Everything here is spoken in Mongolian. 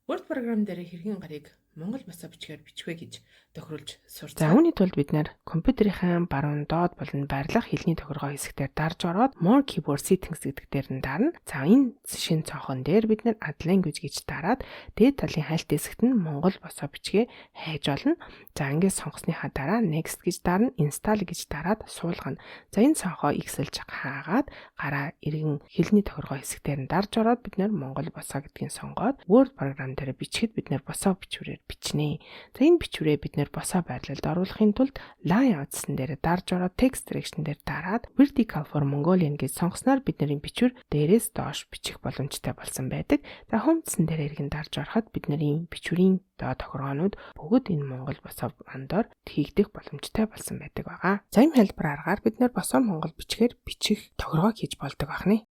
Word програм дээр хэрхэн гарыг Монгол босоо бичгээр бичвэ гэж тохируулж За сурцгаая. үүний тулд бид нэр компьютерийнхаа баруун доод болон барилга хэлний тохиргоо хэсгээр дарж ороод More Keyboard Settings гэдэг дээр нь дарна. За энэ шинэ цонхон дээр бид нэр Add Language гэж дараад дээд талын хайлт хэсэгт нь Монгол босоо бичгээ хайж олно. За ингээд сонгосныхаа дараа Next гэж дарна, Install гэж дараад суулгана. За энэ цонхоо X-лж хаагаад гараа иргэн хэлний тохиргоо хэсгээр нь дарж ороод бид нэр Монгол босоо гэдгийг сонгоод Word програм дээр бичихэд бид нэр босоо бичвэрээр бичнэ. За энэ бичвэрээ бид нэр босоо байрлалд оруулахын тулд Layouts-н дээр дарж ороод Text Direction дээр дараад Vertical for Mongolian гэж сонгосноор бид нэр бичвэр дээрээс доош бичих боломжтой болсон байдаг. За Home-н дээр иргэн дарж ороход бид нэр бичвэрийн доод тохиргоонууд бүгд энэ Монгол босоо андор хийгдэх боломжтой болсон байдаг байгаа. За энэ хэлбэр аргаар бид нэр босоо Монгол бичгээр бичих тохиргоо хийж болдог байна.